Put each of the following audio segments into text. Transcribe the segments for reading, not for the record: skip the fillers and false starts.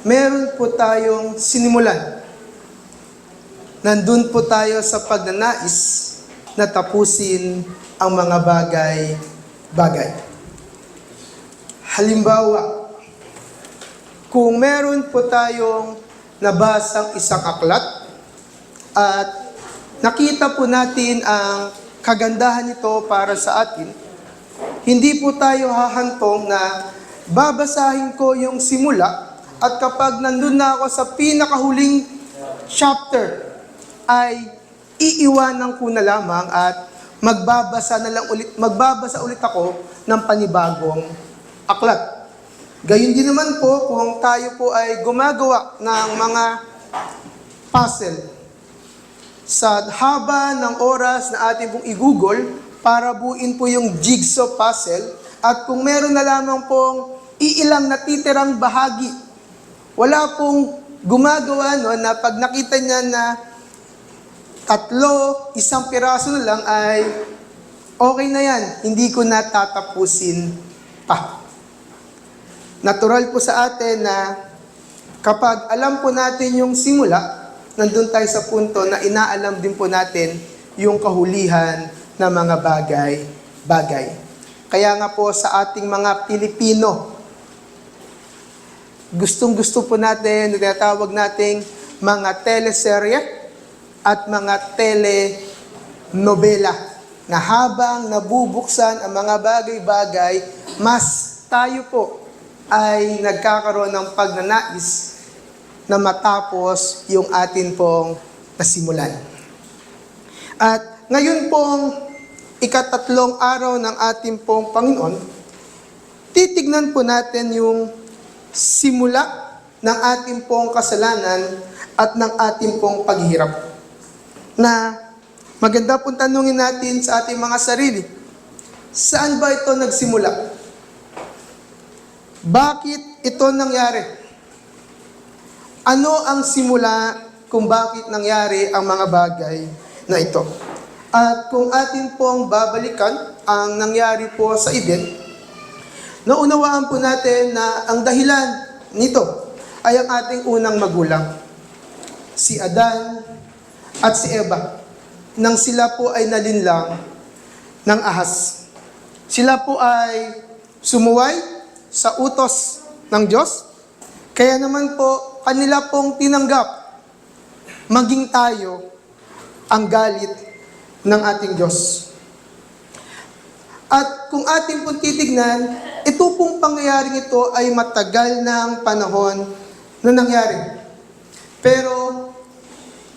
Meron po tayong sinimulan. Nandun po tayo sa pagnanais na tapusin ang mga bagay-bagay. Halimbawa, kung meron po tayong nabasang isang aklat at nakita po natin ang kagandahan nito para sa atin, hindi po tayo hahantong na babasahin ko yung simula at kapag nandun na ako sa pinakahuling chapter, ay iiwanan ko na lamang at magbabasa ulit ako ng panibagong aklat. Gayun din naman po kung tayo po ay gumagawa ng mga puzzle. Sa haba ng oras na ating pong i-google para buuin po yung jigsaw puzzle, at kung meron na lamang pong iilang natitirang bahagi, wala pong gumagawa na pag nakita niya na 3, 1 piraso na lang ay okay na yan, hindi ko na tatapusin pa. Natural po sa atin na kapag alam po natin yung simula, nandun tayo sa punto na inaalam din po natin yung kahulihan ng mga bagay-bagay. Kaya nga po sa ating mga Pilipino, gustong-gusto po natin, tinatawag nating mga teleserye at mga telenovela na habang nabubuksan ang mga bagay-bagay, mas tayo po ay nagkakaroon ng pagnanais na matapos yung atin pong nasimulan. At ngayon pong ika-3 araw ng ating pong Panginoon, titignan po natin yung simula ng ating pong kasalanan at ng ating pong paghihirap. Na maganda pong tanungin natin sa ating mga sarili, saan ba ito nagsimula? Bakit ito nangyari? Ano ang simula kung bakit nangyari ang mga bagay na ito? At kung atin pong babalikan ang nangyari po sa Eden, naunawaan po natin na ang dahilan nito ay ang ating unang magulang, si Adan at si Eva, nang sila po ay nalinlang ng ahas. Sila po ay sumuway sa utos ng Diyos, kaya naman po kanila pong tinanggap maging tayo ang galit ng ating Diyos. At kung ating pong titignan, ito pong pangyayaring ito ay matagal ng panahon na nangyari. Pero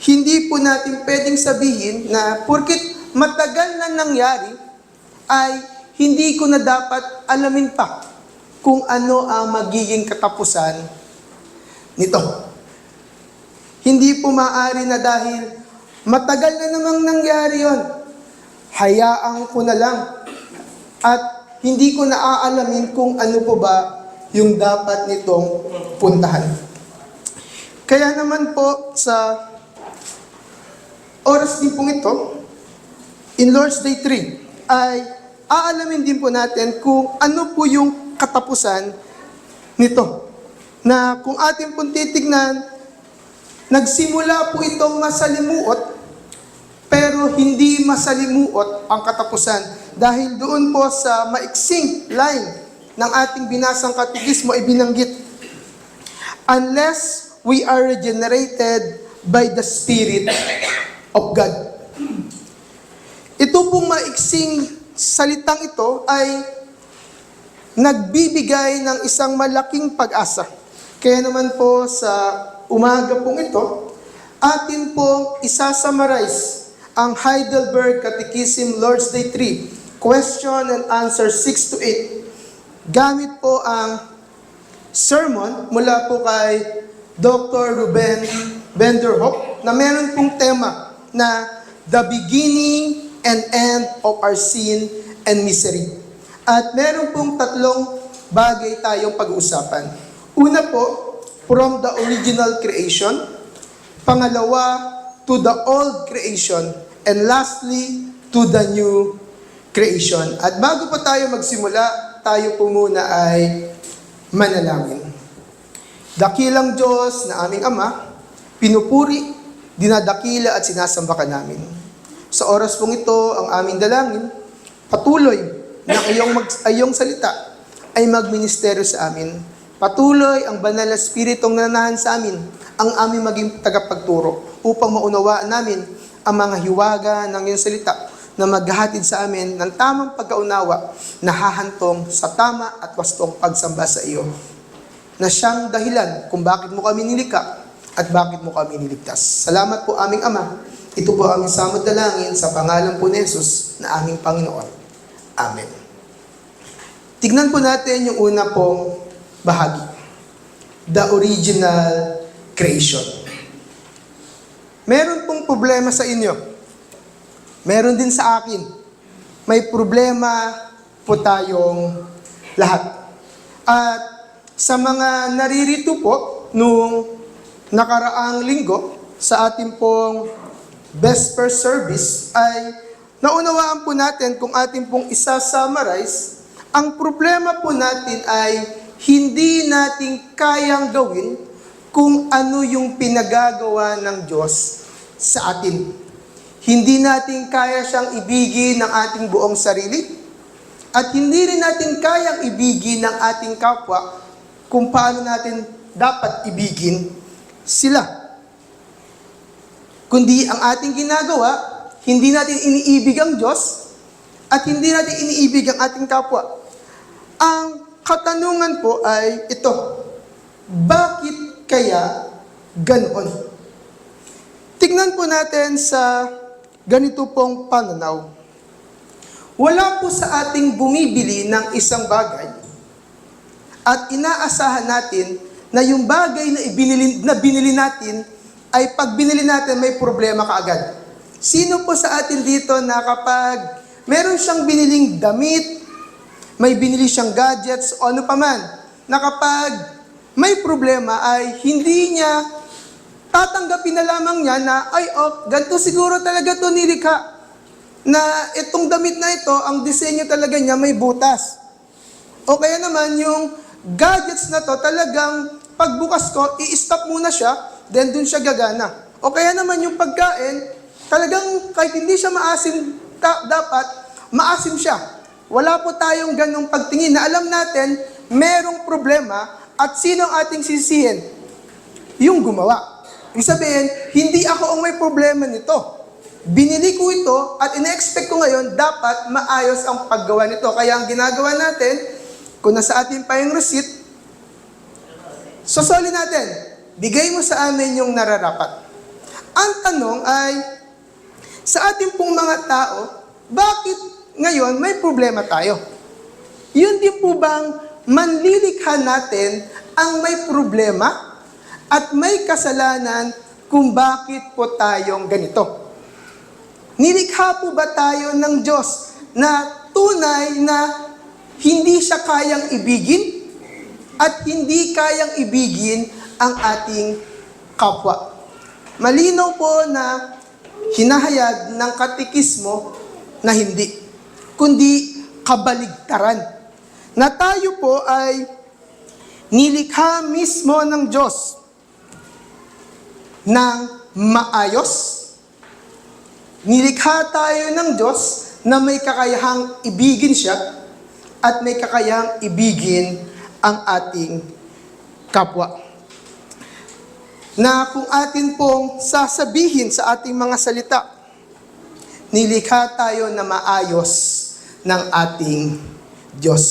hindi po natin pwedeng sabihin na porket matagal na nangyari, ay hindi ko na dapat alamin pa kung ano ang magiging katapusan nito. Hindi po maaari na dahil matagal na namang nangyari yon, hayaan ko na lang at hindi ko naaalamin kung ano po ba yung dapat nitong puntahan. Kaya naman po sa oras din pong ito, in Lord's Day 3, ay aalamin din po natin kung ano po yung katapusan nito. Na kung ating pong titignan, nagsimula po itong masalimuot, pero hindi masalimuot ang katapusan. Dahil doon po sa maiksing line ng ating binasang katekismo ay binanggit, unless we are regenerated by the Spirit of God. Ito pong maiksing salitang ito ay nagbibigay ng isang malaking pag-asa. Kaya naman po sa umaga pong ito, atin pong isasummarize ang Heidelberg Catechism Lord's Day 3, question and answer 6-8. Gamit po ang sermon mula po kay Dr. Ruben Benderhoff na meron pong tema na The Beginning and End of Our Sin and Misery. At meron pong 3 bagay tayong pag-uusapan. Una po, from the original creation. Pangalawa, to the old creation. And lastly, to the new creation. At bago po tayo magsimula, tayo po muna ay manalangin. Dakilang Diyos na aming Ama, pinupuri, dinadakila at sinasamba ka namin. Sa oras pong ito, ang aming dalangin, patuloy na iyong salita ay magministeryo sa amin. Patuloy ang banal na Espiritong nananahan sa amin, ang aming maging tagapagturo upang maunawaan namin ang mga hiwaga ng iyong salita na maghahatid sa amin ng tamang pagkaunawa na hahantong sa tama at wastong pagsamba sa iyo, na siyang dahilan kung bakit mo kami nilikha at bakit mo kami niligtas. Salamat po aming Ama. Ito po aming samot dalangin sa pangalan po ni Jesus na aming Panginoon. Amen. Tignan po natin yung una pong bahagi. The original creation. Meron pong problema sa inyo. Meron din sa akin. May problema po tayong lahat. At sa mga naririto po nung nakaraang linggo sa ating pong Vesper service ay naunawaan po natin kung ating pong isa-summarize, ang problema po natin ay hindi natin kayang gawin kung ano yung pinagagawa ng Diyos sa atin. Hindi natin kaya siyang ibigin ng ating buong sarili at hindi rin natin kayang ibigin ng ating kapwa kung paano natin dapat ibigin sila. Kundi ang ating ginagawa, hindi natin iniibig ang Diyos at hindi natin iniibig ang ating kapwa. Ang katanungan po ay ito, bakit kaya ganoon? Tignan po natin sa ganito pong pananaw. Wala po sa ating bumibili ng isang bagay at inaasahan natin na yung bagay na binili natin ay pag binili natin may problema kaagad. Sino po sa atin dito na kapag meron siyang biniling damit, may binili siyang gadgets o ano paman, na kapag may problema ay hindi niya tatanggapin na lamang niya na, ay, ganito siguro talaga ito nilikha. Na itong damit na ito, ang disenyo talaga niya may butas. O kaya naman yung gadgets na to, talagang pagbukas ko, i-stop muna siya, then dun siya gagana. O kaya naman yung pagkain, talagang kahit hindi siya maasim, dapat maasim siya. Wala po tayong ganong pagtingin na alam natin, merong problema at sino ang ating sisihin? Yung gumawa. Ibig sabihin, hindi ako ang may problema nito. Binili ko ito at ina-expect ko ngayon dapat maayos ang paggawa nito. Kaya ang ginagawa natin, kung nasa atin pa yung receipt, sosoli natin, bigay mo sa amin yung nararapat. Ang tanong ay, sa ating pong mga tao, bakit ngayon may problema tayo? Yun din po bang manlilikha natin ang may problema at may kasalanan kung bakit po tayong ganito? Nilikha po ba tayo ng Diyos na tunay na hindi siya kayang ibigin at hindi kayang ibigin ang ating kapwa? Malinaw po na hinahayag ng katekismo na hindi, kundi kabaligtaran. Na tayo po ay nilikha mismo ng Diyos ng maayos. Nilikha tayo ng Diyos na may kakayahang ibigin siya at may kakayahang ibigin ang ating kapwa. Na kung atin pong sasabihin sa ating mga salita, nilikha tayo na maayos ng ating Diyos.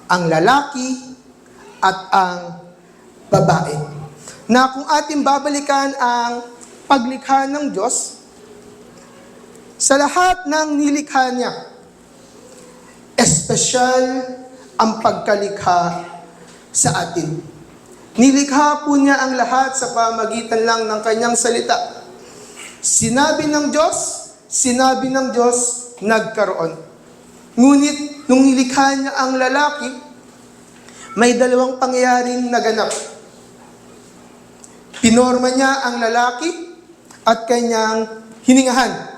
Ang lalaki at ang babae. Na kung ating babalikan ang paglikha ng Diyos, sa lahat ng nilikha niya, espesyal ang pagkalikha sa atin. Nilikha po niya ang lahat sa pamagitan lang ng kanyang salita. Sinabi ng Diyos, nagkaroon. Ngunit, nung nilikha niya ang lalaki, may dalawang pangyayaring naganap. Pinorma niya ang lalaki at kanyang hiningahan.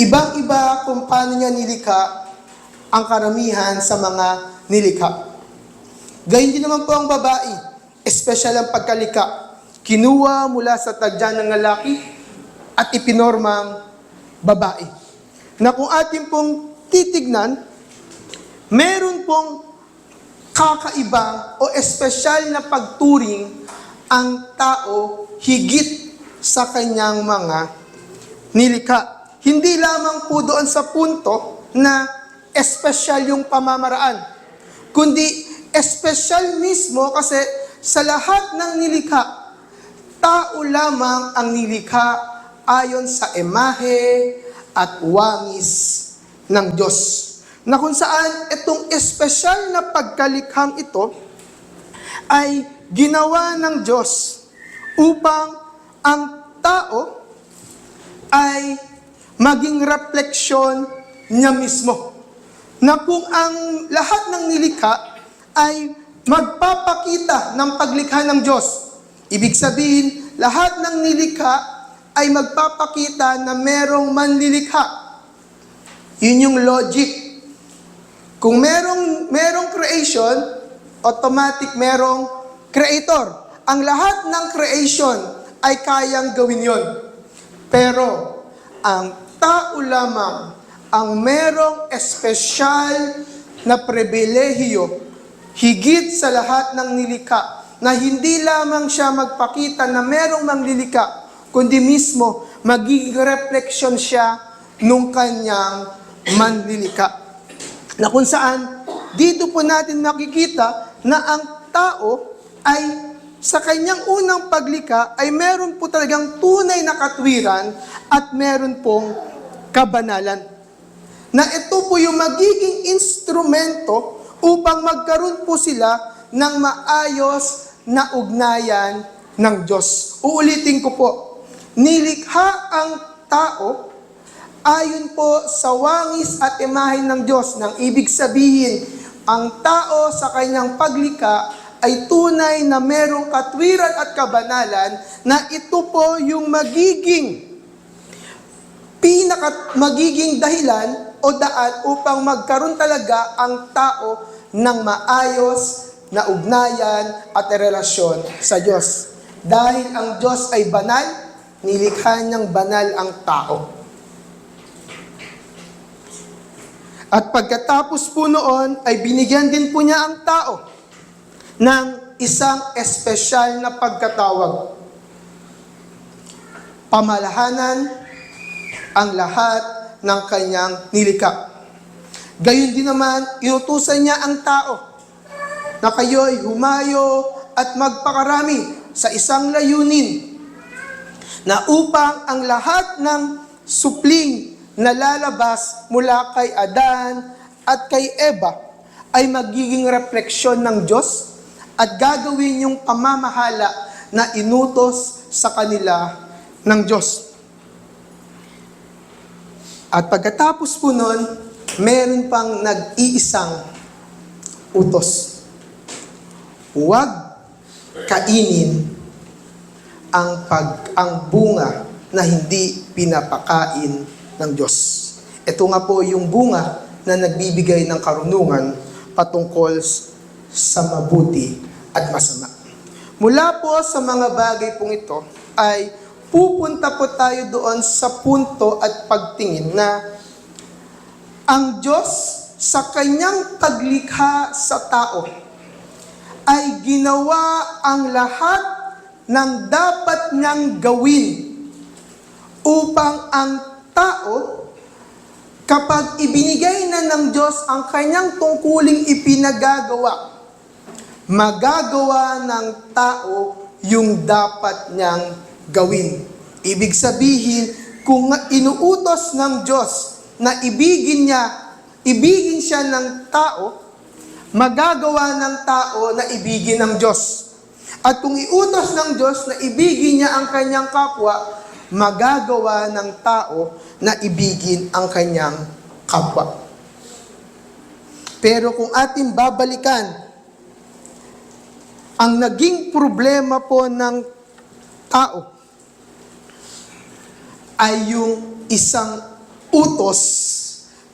Ibang-iba kung paano niya nilikha ang karamihan sa mga nilikha. Gayun din naman po ang babae. espesyal ang pagkalika. Kinuha mula sa tadya ng lalaki at ipinormang babae. Na kung ating pong titignan, meron pong kakaibang o espesyal na pagturing ang tao higit sa kanyang mga nilikha. Hindi lamang po doon sa punto na espesyal yung pamamaraan, kundi espesyal mismo kasi sa lahat ng nilikha, tao lamang ang nilikha ayon sa imahe at wangis ng Diyos. Na kung saan itong espesyal na pagkalikhang ito ay ginawa ng Diyos upang ang tao ay maging refleksyon niya mismo. Na kung ang lahat ng nilikha ay magpapakita ng paglikha ng Diyos. Ibig sabihin, lahat ng nilikha ay magpapakita na merong manlilikha. Yun yung logic. Kung merong creation, automatic merong creator. Ang lahat ng creation ay kayang gawin yon. Pero, ang tao lamang ang merong espesyal na pribilehiyo higit sa lahat ng nilikha na hindi lamang siya magpakita na merong manglilikha, kundi mismo magiging refleksyon siya nung kanyang manlilikha. Na kung saan, dito po natin makikita na ang tao ay sa kanyang unang paglikha ay meron po talagang tunay na katwiran at meron pong kabanalan. Na ito po yung magiging instrumento upang magkaroon po sila ng maayos na ugnayan ng Diyos. Uulitin ko po, nilikha ang tao ayon po sa wangis at imahe ng Diyos. Nang ibig sabihin, ang tao sa kanyang paglikha ay tunay na merong katwiran at kabanalan na ito po yung magiging dahilan o daan upang magkaroon talaga ang tao ng maayos na ugnayan at relasyon sa Diyos. Dahil ang Diyos ay banal, nilikha niyang banal ang tao. At pagkatapos po noon, ay binigyan din po niya ang tao ng isang espesyal na pagkatawag. Pamalahanan ang lahat ng kanyang nilikha. Gayon din naman, inutusan niya ang tao na kayo'y humayo at magpakarami sa isang layunin na upang ang lahat ng supling na lalabas mula kay Adan at kay Eva ay magiging refleksyon ng Diyos at gagawin yung pamamahala na inutos sa kanila ng Diyos. At pagkatapos po nun, meron pang nag-iisang utos. Huwag kainin ang bunga na hindi pinapakain ng Diyos. Ito nga po yung bunga na nagbibigay ng karunungan patungkol sa mabuti at masama. Mula po sa mga bagay pong ito ay pupunta po tayo doon sa punto at pagtingin na ang Diyos sa kanyang paglikha sa tao ay ginawa ang lahat ng dapat niyang gawin upang ang tao, kapag ibinigay na ng Diyos ang kanyang tungkuling ipinagagawa, magagawa ng tao yung dapat niyang gawin. Ibig sabihin, kung inuutos ng Diyos na ibigin siya ng tao, magagawa ng tao na ibigin ng Diyos. At kung iutos ng Diyos na ibigin niya ang kanyang kapwa, magagawa ng tao na ibigin ang kanyang kapwa. Pero kung ating babalikan, ang naging problema po ng tao ay yung isang utos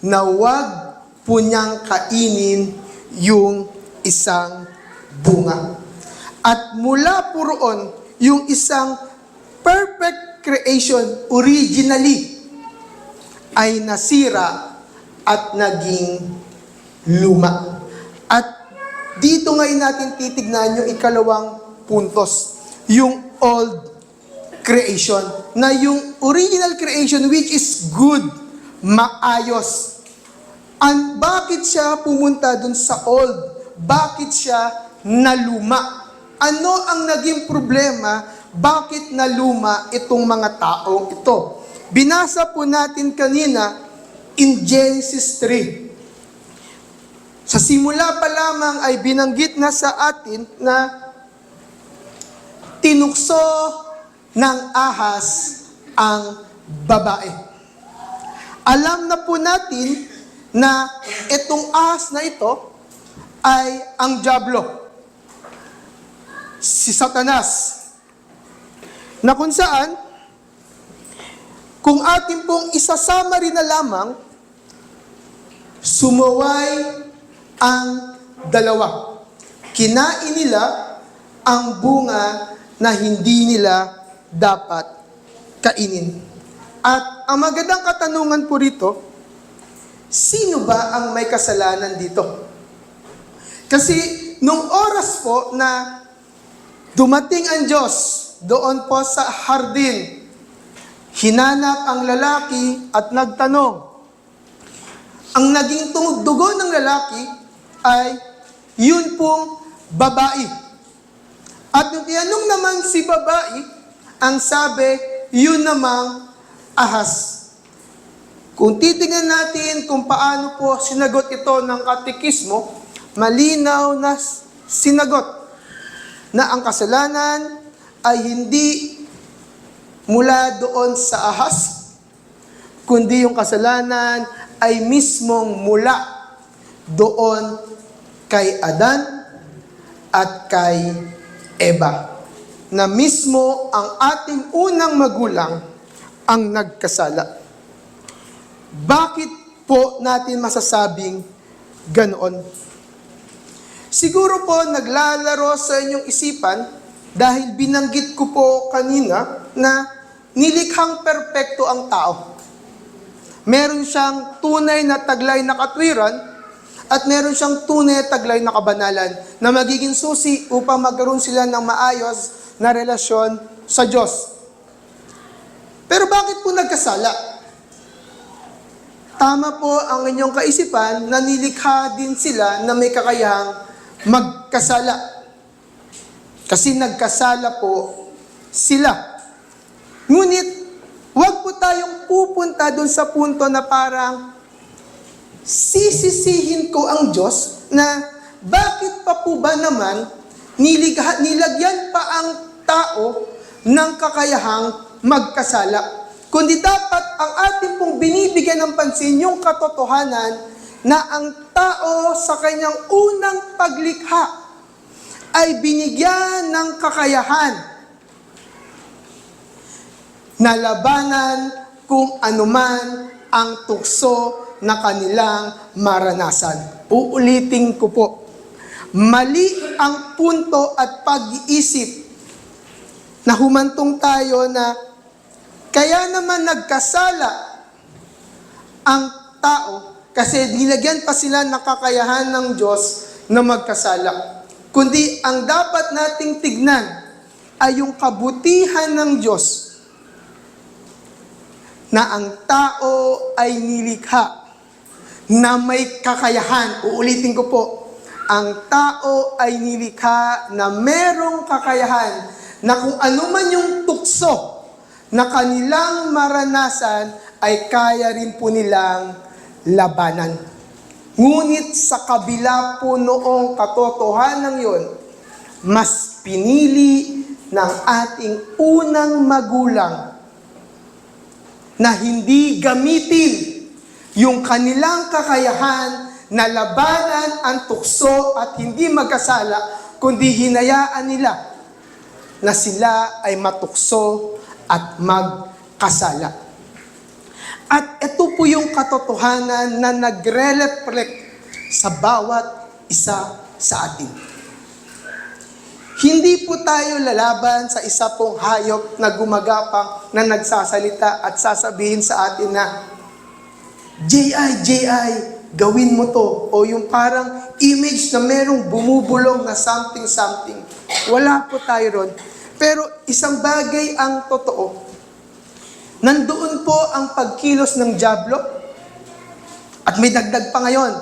na huwag po niyang kainin yung isang bunga. At mula po roon, yung isang perfect creation originally ay nasira at naging luma. At dito ngayon natin titignan yung ikalawang puntos, yung old creation, na yung original creation which is good, maayos. And bakit siya pumunta dun sa old? Bakit siya naluma? Ano ang naging problema? Bakit naluma itong mga taong ito? Binasa po natin kanina in Genesis 3. Sa simula pa lamang ay binanggit na sa atin na tinukso ng ahas ang babae. Alam na po natin na itong ahas na ito ay ang dyablo, si Satanas, na kung saan, kung atin pong isasama rin na lamang, sumaway ang dalawa. Kinain nila ang bunga na hindi nila dapat kainin. At ang magandang katanungan po rito, sino ba ang may kasalanan dito? Kasi nung oras po na dumating ang Diyos doon po sa hardin, hinanap ang lalaki at nagtanong. Ang naging dugo ng lalaki ay yun pong babae. At nung tinanong naman si babae, ang sabi, yun namang ahas. Kung titingnan natin kung paano po sinagot ito ng katekismo, malinaw na sinagot na ang kasalanan ay hindi mula doon sa ahas, kundi yung kasalanan ay mismong mula doon kay Adan at kay Eva, na mismo ang ating unang magulang ang nagkasala. Bakit po natin masasabing ganoon? Siguro po naglalaro sa inyong isipan dahil binanggit ko po kanina na nilikhang perpekto ang tao. Meron siyang tunay na taglay na katwiran at meron siyang tunay na taglay na kabanalan na magiging susi upang magkaroon sila ng maayos na relasyon sa Diyos. Pero bakit po nagkasala? Tama po ang inyong kaisipan na nilikha din sila na may kakayahang magkasala. Kasi nagkasala po sila. Ngunit, huwag po tayong pupunta doon sa punto na parang sisisihin ko ang Diyos na bakit pa po ba naman nilagyan pa ang tao ng kakayahang magkasala. Kundi dapat ang ating pong binibigyan ng pansin yung katotohanan na ang tao sa kanyang unang paglikha ay binigyan ng kakayahan na labanan kung anuman ang tukso na kanilang maranasan. Uulitin ko po, mali ang punto at pag-iisip na humantong tayo na kaya naman nagkasala ang tao kasi nilagyan pa sila ng kakayahan ng Diyos na magkasala. Kundi ang dapat nating tignan ay yung kabutihan ng Diyos na ang tao ay nilikha na may kakayahan. Uulitin ko po, ang tao ay nilikha na merong kakayahan na kung ano man yung tukso na kanilang maranasan ay kaya rin po nilang labanan. Ngunit sa kabila po noong katotohanan yon, mas pinili ng ating unang magulang na hindi gamitin yung kanilang kakayahan na labanan ang tukso at hindi magkasala, kundi hinayaan nila na sila ay matukso at magkasala. At ito po yung katotohanan na nagre-reflect sa bawat isa sa atin. Hindi po tayo lalaban sa isa pong hayop na gumagapang na nagsasalita at sasabihin sa atin na, J.I., gawin mo to. O yung parang image na merong bumubulong na something. Wala po tayo ron. Pero isang bagay ang totoo. Nandoon po ang pagkilos ng dyablo. At may dagdag pa ngayon.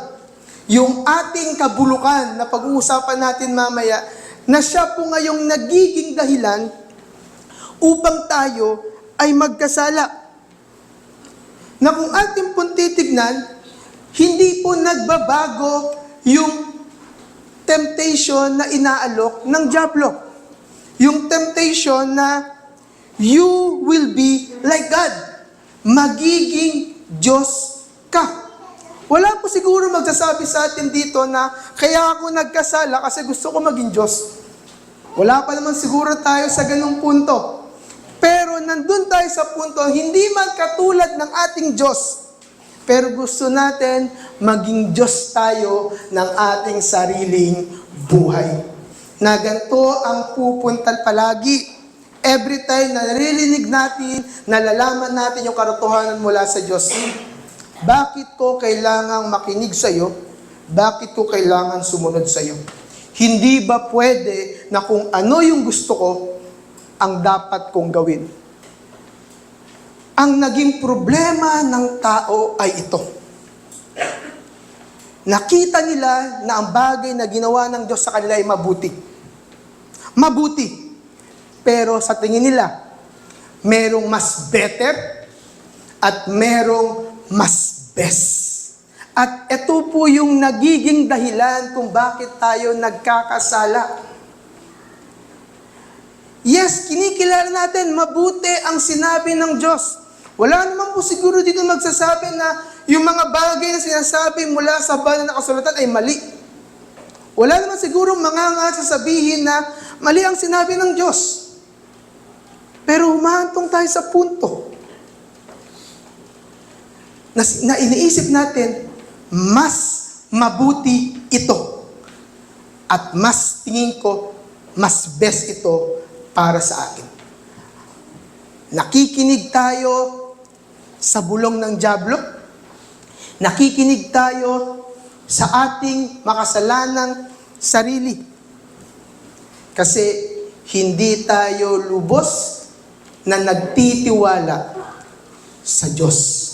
Yung ating kabulukan na pag-uusapan natin mamaya, na siya po ngayong nagiging dahilan upang tayo ay magkasala. Na kung ating pong titignan, hindi po nagbabago yung temptation na inaalok ng dyablo. Yung temptation na you will be like God. Magiging Diyos ka. Wala po siguro magsasabi sa atin dito na kaya ako nagkasala kasi gusto ko maging Diyos. Wala pa naman siguro tayo sa ganung punto. Pero nandun tayo sa punto, hindi man katulad ng ating Diyos. Pero gusto natin maging Diyos tayo ng ating sariling buhay. Na ganito ang pupuntal palagi. Every time na naririnig natin, nalalaman natin yung katotohanan mula sa Diyos. Bakit ko kailangang makinig sa iyo? Bakit ko kailangan sumunod sa iyo? Hindi ba pwede na kung ano yung gusto ko, ang dapat kong gawin? Ang naging problema ng tao ay ito. Nakita nila na ang bagay na ginawa ng Diyos sa kanila ay mabuti. Mabuti. Pero sa tingin nila, merong mas better at merong mas best. At ito po yung nagiging dahilan kung bakit tayo nagkakasala. Yes, kinikilala natin, mabuti ang sinabi ng Diyos. Wala naman po siguro dito magsasabi na yung mga bagay na sinasabi mula sa banal na kasulatan ay mali. Wala naman siguro mga sasabihin na mali ang sinabi ng Diyos. Pero humahantong tayo sa punto na iniisip natin, mas mabuti ito. At mas tingin ko, mas best ito para sa akin. Nakikinig tayo sa bulong ng dyablo. Nakikinig tayo sa ating makasalanang sarili. Kasi hindi tayo lubos na nagtitiwala sa Diyos.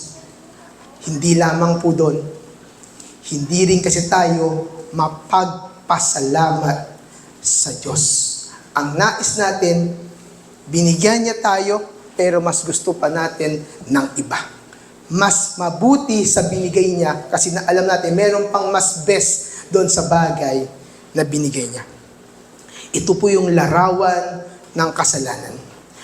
Hindi lamang po doon. Hindi rin kasi tayo mapagpasalamat sa Diyos. Ang nais natin, binigyan niya tayo, pero mas gusto pa natin ng iba. Mas mabuti sa binigay niya, kasi na alam natin, meron pang mas best doon sa bagay na binigay niya. Ito po yung larawan ng kasalanan.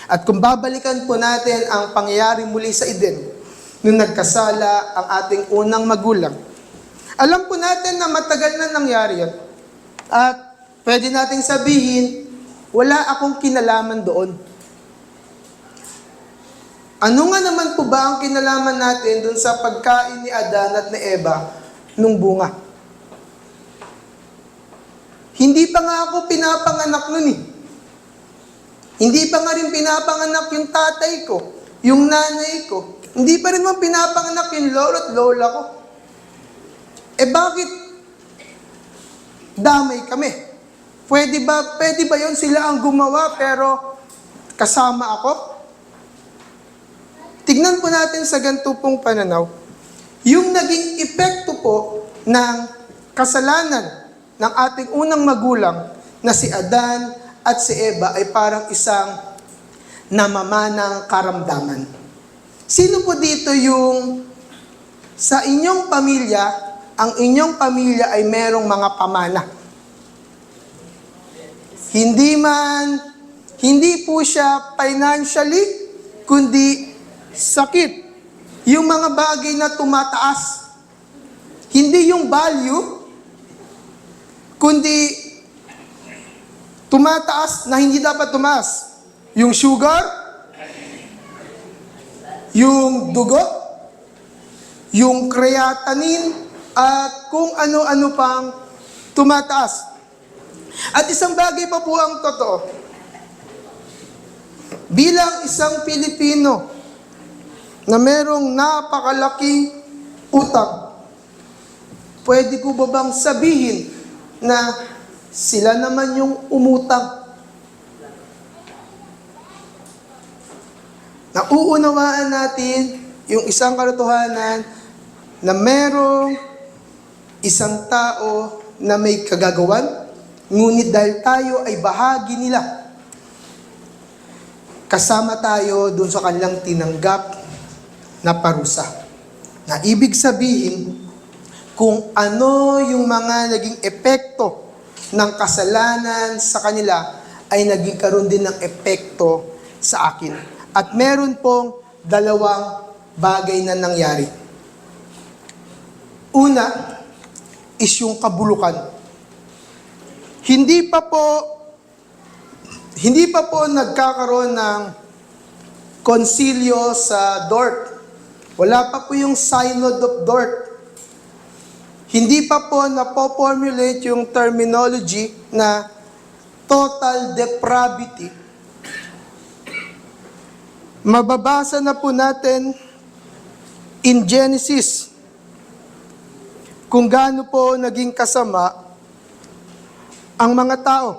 At kung babalikan po natin ang pangyayari muli sa Eden, nung nagkasala ang ating unang magulang, alam po natin na matagal na nangyari yan. At pwede nating sabihin, wala akong kinalaman doon. Ano nga naman po ba ang kinalaman natin doon sa pagkain ni Adan at ni Eva nung bunga? Hindi pa nga ako pinapanganak nun eh. Hindi pa nga rin pinapanganak yung tatay ko, yung nanay ko. Hindi pa rin man pinapanganak yung lolo at lola ko. Bakit damay kami? Pwede ba yun sila ang gumawa pero kasama ako? Tignan po natin sa ganito pong pananaw. Yung naging epekto po ng kasalanan ng ating unang magulang na si Adan at si Eva ay parang isang namamanang karamdaman. Sino po dito yung sa inyong pamilya, ang inyong pamilya ay merong mga pamana? Hindi po siya financially, kundi sakit. Yung mga bagay na tumataas. Hindi yung value, kundi tumataas na hindi dapat tumaas. Yung sugar, yung dugo, yung creatinine, at kung ano-ano pang tumataas. At isang bagay pa po ang totoo. Bilang isang Pilipino na merong napakalaking utang, pwede ko ba bang sabihin na sila naman yung umutang? Nauunawaan natin yung isang katotohanan na merong isang tao na may kagagawan, ngunit dahil tayo ay bahagi nila, kasama tayo dun sa kanilang tinanggap na parusa. Na ibig sabihin, kung ano yung mga naging epekto ng kasalanan sa kanila, ay naging karoon din ng epekto sa akin. At meron pong dalawang bagay na nangyari. Una is yung kabulukan. Hindi pa po nagkakaroon ng konsilyo sa Dort. Wala pa po yung Synod of Dort. Hindi pa po napo-formulate yung terminology na total depravity. Mababasa na po natin in Genesis kung gaano po naging kasama ang mga tao.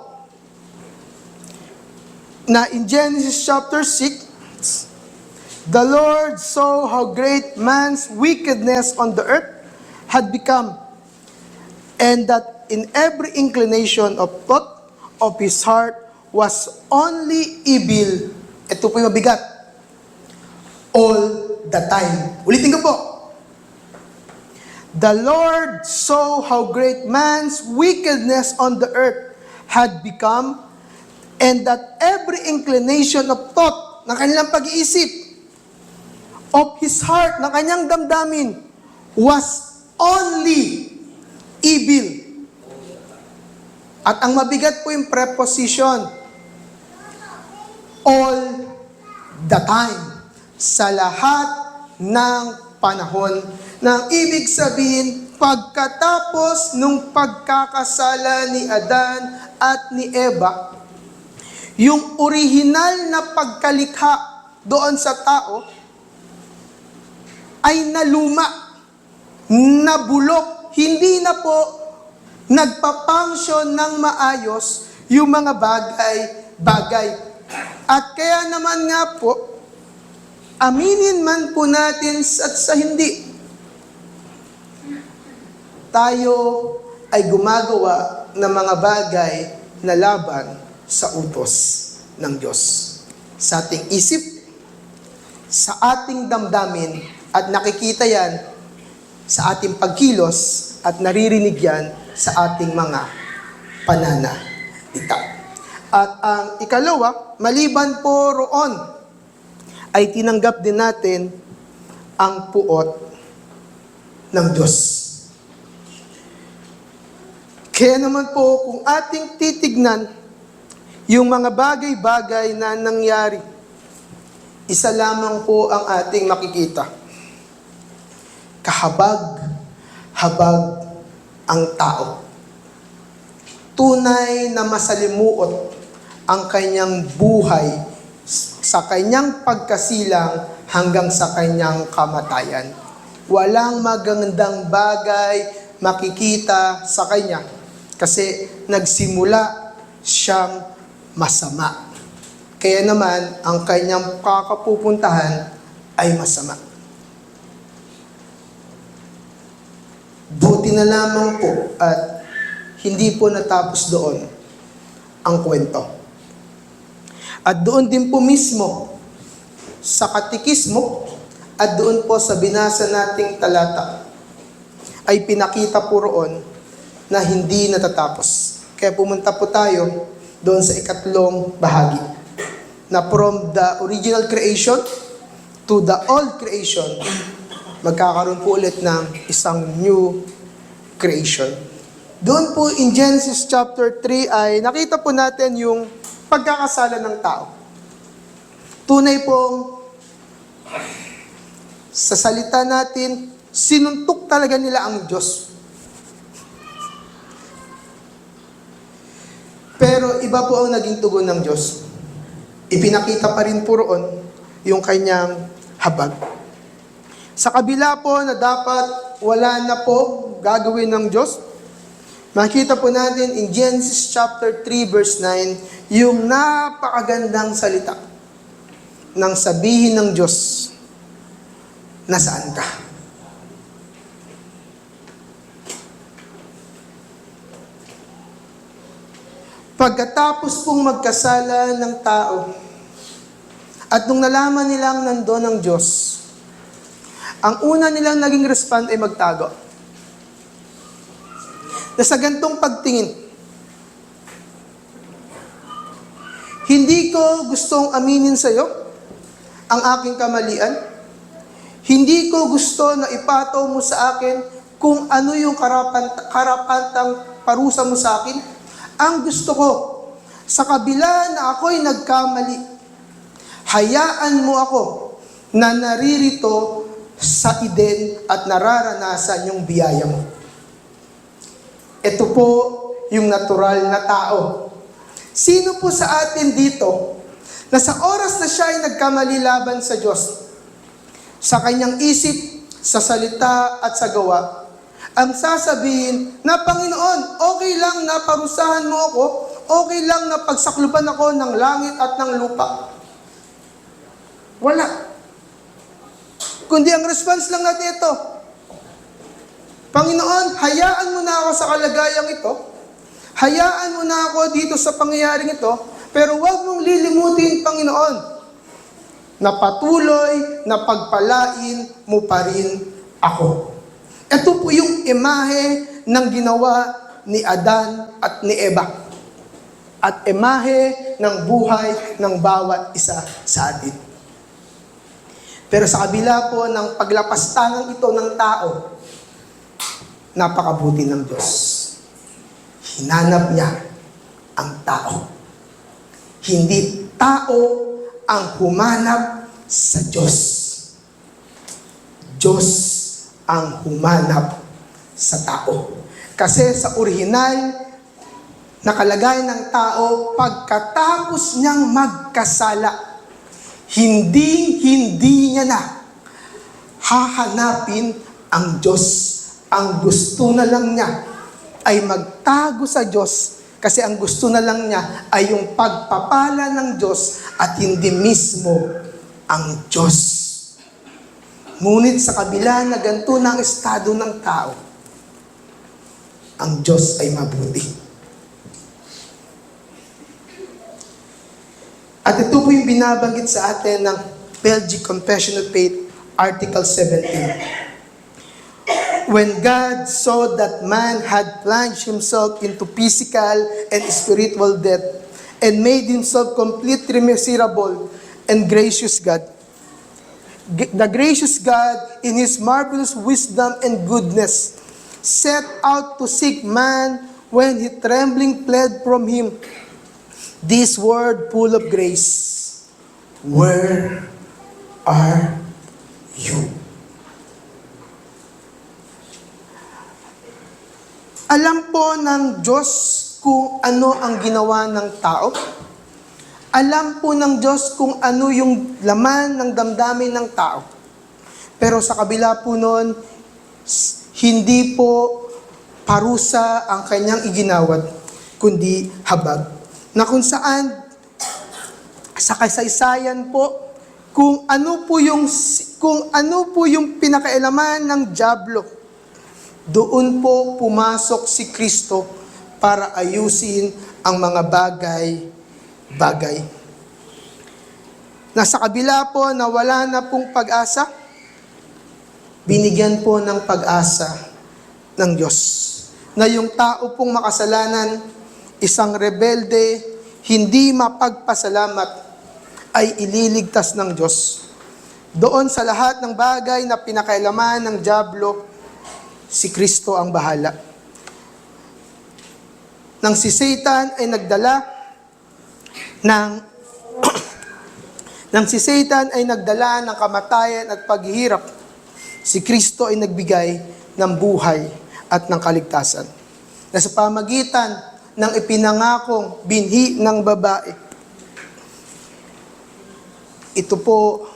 Na in Genesis chapter 6, the Lord saw how great man's wickedness on the earth had become, and that in every inclination of thought of his heart was only evil. Ito po yung mabigat. All the time. Ulitin ko po. The Lord saw how great man's wickedness on the earth had become, and that every inclination of thought, ng kanilang pag-iisip, of his heart, ng kanyang damdamin, was only evil. At ang mabigat po yung preposition, all the time, sa lahat ng panahon. Na ibig sabihin, pagkatapos nung pagkakasala ni Adan at ni Eva, yung orihinal na pagkalikha doon sa tao ay naluma, nabulok, hindi na po nagpapangsyon ng maayos yung mga bagay-bagay. At kaya naman nga po, aminin man po natin at sa hindi, tayo ay gumagawa ng mga bagay na laban sa utos ng Diyos. Sa ating isip, sa ating damdamin, at nakikita yan sa ating pagkilos at naririnig yan sa ating mga pananalita. At ang ikalawa, maliban po roon, ay tinanggap din natin ang puot ng Diyos. Kaya naman po, kung ating titignan yung mga bagay-bagay na nangyari, isa lamang po ang ating makikita. Kahabag-habag ang tao. Tunay na masalimuot ang kanyang buhay sa kanyang pagkasilang hanggang sa kanyang kamatayan. Walang magandang bagay makikita sa kanya kasi nagsimula siyang masama. Kaya naman, ang kanyang kakapupuntahan ay masama. Buti na lamang po at hindi po natapos doon ang kwento. At doon din po mismo sa katikismo at doon po sa binasa nating talata ay pinakita po roon na hindi natatapos. Kaya pumunta po tayo doon sa ikatlong bahagi na from the original creation to the old creation, magkakaroon po ulit ng isang new creation. Doon po in Genesis chapter 3 ay nakita po natin yung pagkakasala ng tao. Tunay pong sa salita natin, sinuntok talaga nila ang Diyos. iba po ang naging tugon ng Diyos. Ipinakita pa rin po roon yung kanyang habag. Sa kabila po na dapat wala na po gagawin ng Diyos, makita po natin in Genesis chapter 3 verse 9, yung napakagandang salita ng sabihin ng Diyos, nasaan ka? Pagkatapos pong magkasala ng tao, at nung nalaman nilang nandoon ang Diyos, ang una nilang naging respond ay magtago. Na sa gantong pagtingin, hindi ko gustong aminin sa iyo ang aking kamalian. Hindi ko gusto na ipataw mo sa akin kung ano yung karapatang parusa mo sa akin. Ang gusto ko, sa kabila na ako'y nagkamali, hayaan mo ako na naririto sa Eden at nararanasan yung biyaya mo. Ito po yung natural na tao. Sino po sa atin dito na sa oras na siya ay nagkamali laban sa Diyos, sa kanyang isip, sa salita at sa gawa, ang sasabihin na, Panginoon, okay lang na parusahan mo ako, okay lang na pagsakluban ako ng langit at ng lupa. Wala. Kundi ang response lang natin ito, Panginoon, hayaan mo na ako sa kalagayang ito, hayaan mo na ako dito sa pangyayaring ito, pero huwag mong lilimutin, Panginoon, na patuloy na pagpalain mo pa rin ako. Ito po yung imahe ng ginawa ni Adan at ni Eva. At imahe ng buhay ng bawat isa sa atin. Pero sa kabila po ng paglapastangan ito ng tao, napakabuti ng Diyos. Hinanap niya ang tao. Hindi tao ang humanap sa Diyos. Diyos ang humanap sa tao. Kasi sa orihinal na kalagayan ng tao, pagkatapos niyang magkasala, hindi niya na hahanapin ang Diyos. Ang gusto na lang niya ay magtago sa Diyos, kasi ang gusto na lang niya ay yung pagpapala ng Diyos at hindi mismo ang Diyos. Ngunit sa kabila na ganito na ang estado ng tao, ang Diyos ay mabuti. At ito po yung binabanggit sa atin ng Belgic Confession of Faith, Article 17. When God saw that man had plunged himself into physical and spiritual death and made himself completely miserable and gracious God, the gracious God, in His marvelous wisdom and goodness, set out to seek man when he trembling fled from Him. This word full of grace, where are you? Alam po ng Diyos kung ano ang ginawa ng tao. Alam po ng Diyos kung ano yung laman ng damdamin ng tao. Pero sa kabila po noon, hindi po parusa ang kanyang iginawad, kundi habag. Na kung saan, sa kasaysayan po, kung ano po yung pinakailaman ng dyablo, doon po pumasok si Kristo para ayusin ang mga bagay. Nasa kabila po na wala na pong pag-asa, binigyan po ng pag-asa ng Diyos. Na yung tao pong makasalanan, isang rebelde, hindi mapagpasalamat, ay ililigtas ng Diyos. Doon sa lahat ng bagay na pinakailaman ng dyablo, si Kristo ang bahala. Nang si Satan ay nagdala ng kamatayan at paghihirap, si Kristo ay nagbigay ng buhay at ng kaligtasan. Na sa pamagitan ng ipinangakong binhi ng babae. Ito po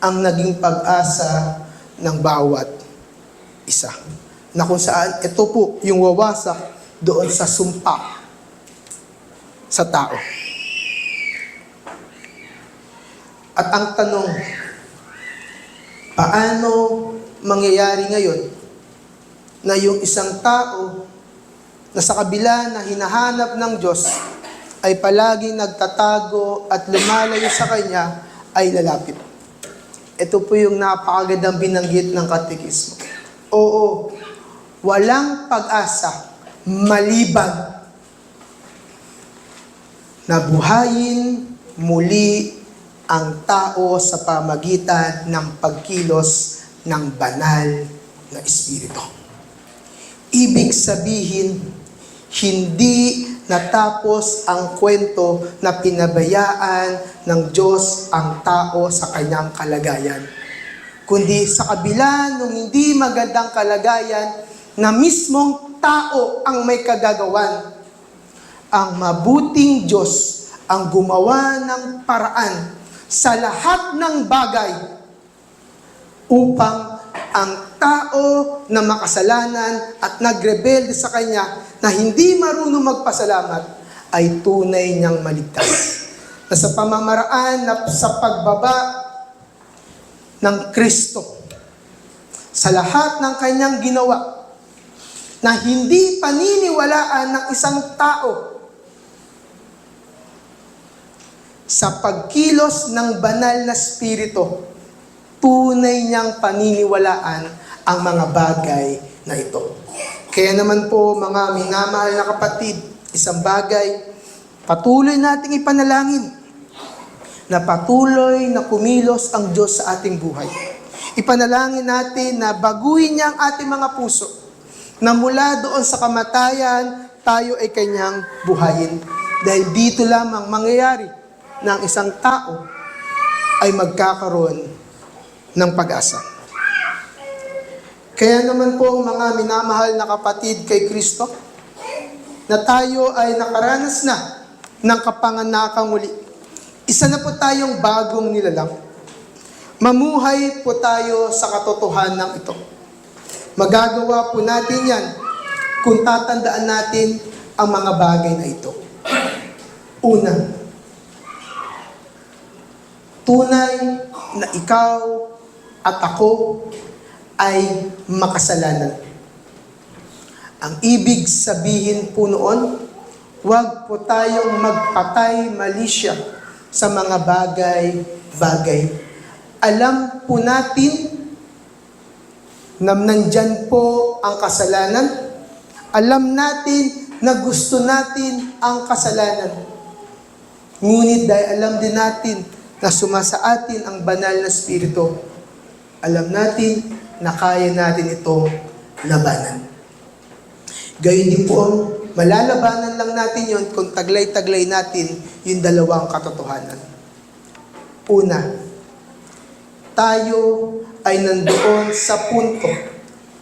ang naging pag-asa ng bawat isa. Na kung saan ito po yung wawasak doon sa sumpa sa tao. At ang tanong, paano mangyayari ngayon na yung isang tao na sa kabila na hinahanap ng Diyos ay palaging nagtatago at lumalayo sa Kanya ay lalapit? Ito po yung napakagandang binanggit ng katekismo. Oo, walang pag-asa maliban na buhayin muli ang tao sa pamagitan ng pagkilos ng banal na Espiritu. Ibig sabihin, hindi natapos ang kwento na pinabayaan ng Diyos ang tao sa kanyang kalagayan. Kundi sa kabila ng hindi magandang kalagayan na mismong tao ang may kagagawan, ang mabuting Diyos ang gumawa ng paraan sa lahat ng bagay upang ang tao na makasalanan at nagrebelde sa Kanya na hindi marunong magpasalamat ay tunay niyang maligtas. Na sa pamamaraan na sa pagbaba ng Kristo, sa lahat ng Kanyang ginawa, na hindi paniniwalaan ng isang tao sa pagkilos ng banal na Espiritu, tunay niyang paniniwalaan ang mga bagay na ito. Kaya naman po mga minamahal na kapatid, isang bagay, patuloy nating ipanalangin na patuloy na kumilos ang Diyos sa ating buhay. Ipanalangin natin na baguhin niya ang ating mga puso, na mula doon sa kamatayan, tayo ay Kanyang buhayin. Dahil dito lamang mangyayari na ang isang tao ay magkakaroon ng pag-asa. Kaya naman po mga minamahal na kapatid kay Kristo, na tayo ay nakaranas na ng kapanganakang muli. Isa na po tayong bagong nilalang. Mamuhay po tayo sa katotohanan ito. Magagawa po natin yan kung tatandaan natin ang mga bagay na ito. Una, tunay na ikaw at ako ay makasalanan. Ang ibig sabihin po noon, huwag po tayong magpatay malisya sa mga bagay-bagay. Alam po natin na nandyan po ang kasalanan. Alam natin na gusto natin ang kasalanan. Ngunit dahil alam din natin na sumasa atin ang banal na Espiritu, alam natin na kaya natin itong labanan. Gayun din po, malalabanan lang natin yon kung taglay-taglay natin yung dalawang katotohanan. Una, tayo ay nandoon sa punto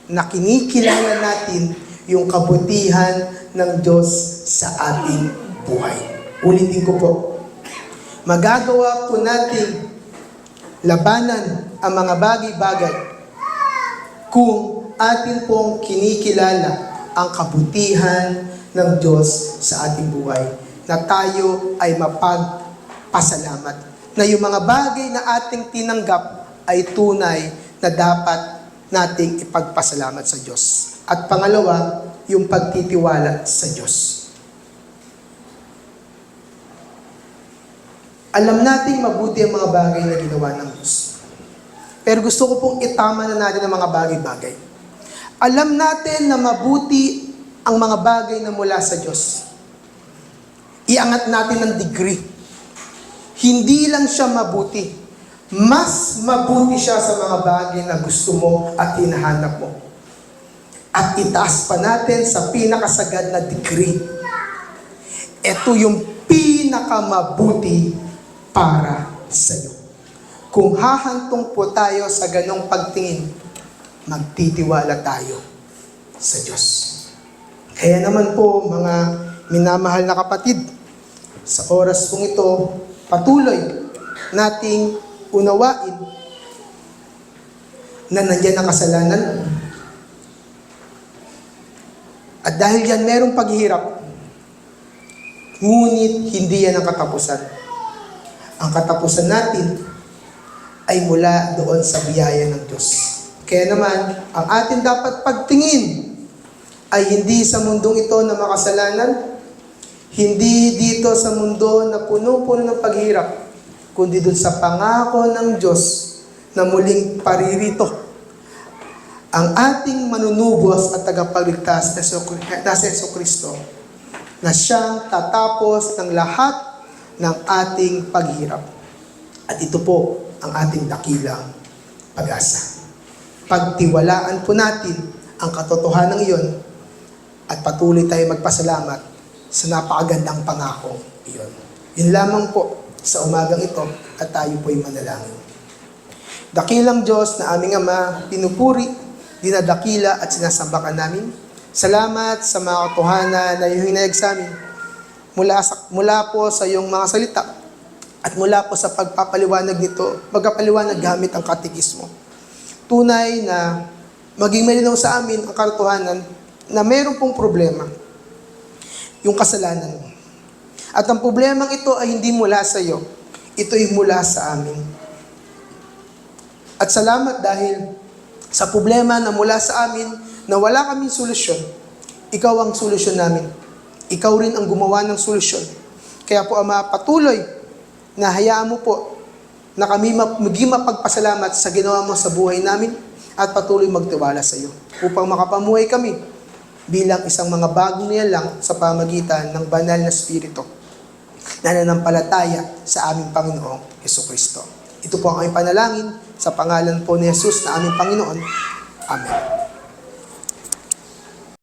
na kinikilala natin yung kabutihan ng Diyos sa ating buhay. Ulitin ko po, magagawa po natin labanan ang mga bagay-bagay kung atin pong kinikilala ang kabutihan ng Diyos sa ating buhay, na tayo ay mapagpasalamat, na yung mga bagay na ating tinanggap ay tunay na dapat nating ipagpasalamat sa Diyos. At pangalawa, yung pagtitiwala sa Diyos. Alam nating mabuti ang mga bagay na ginawa ng Diyos. Pero gusto ko pong itama na natin ang mga bagay-bagay. Alam natin na mabuti ang mga bagay na mula sa Diyos. Iangat natin ng degree. Hindi lang siya mabuti. Mas mabuti siya sa mga bagay na gusto mo at hinahanap mo. At itaas pa natin sa pinakasagad na degree. Ito yung pinakamabuti para sa iyo. Kung hahantong po tayo sa ganong pagtingin, magtitiwala tayo sa Diyos. Kaya naman po mga Minamahal na kapatid, sa oras pong ito, patuloy nating unawain na nandiyan ang kasalanan. At dahil yan merong paghihirap, ngunit hindi yan ang katapusan. Ang katapusan natin ay mula doon sa biyaya ng Diyos. Kaya naman, ang atin dapat pagtingin ay hindi sa mundong ito na makasalanan, hindi dito sa mundo na puno-puno ng paghirap, kundi doon sa pangako ng Diyos na muling paririto ang ating manunubos at tagapagligtas na si Jesucristo, na siyang tatapos ng lahat ng ating paghirap. At ito po ang ating dakilang pag-asa. Pagtiwalaan po natin ang katotohanan ng iyon at patuloy tayo magpasalamat sa napakagandang pangako iyon. Yun lamang po sa umagang ito at tayo po'y manalangin. Dakilang Diyos na aming Ama, pinupuri, dinadakila at sinasamba ka namin. Salamat sa mga katotohanan na iyong hinayag sa amin mula po sa iyong mga salita at mula po sa pagpapaliwanag nito, magpapaliwanag gamit ang katekismo. Tunay na maging malinaw sa amin ang katotohanan na mayroon pong problema, yung kasalanan. At ang problemang ito ay hindi mula sa iyo, ito ay mula sa amin. At salamat dahil sa problema na mula sa amin, na wala kaming solusyon, ikaw ang solusyon namin. Ikaw rin ang gumawa ng solusyon. Kaya po, Ama, patuloy na hayaan mo po na kami maging mapagpasalamat sa ginawa mo sa buhay namin at patuloy magtiwala sa iyo upang makapamuhay kami bilang isang mga bagong nilalang sa pamagitan ng banal na Espiritu na nananampalataya sa aming Panginoong Jesucristo. Ito po ang aming panalangin sa pangalan po ni Jesus na aming Panginoon. Amen.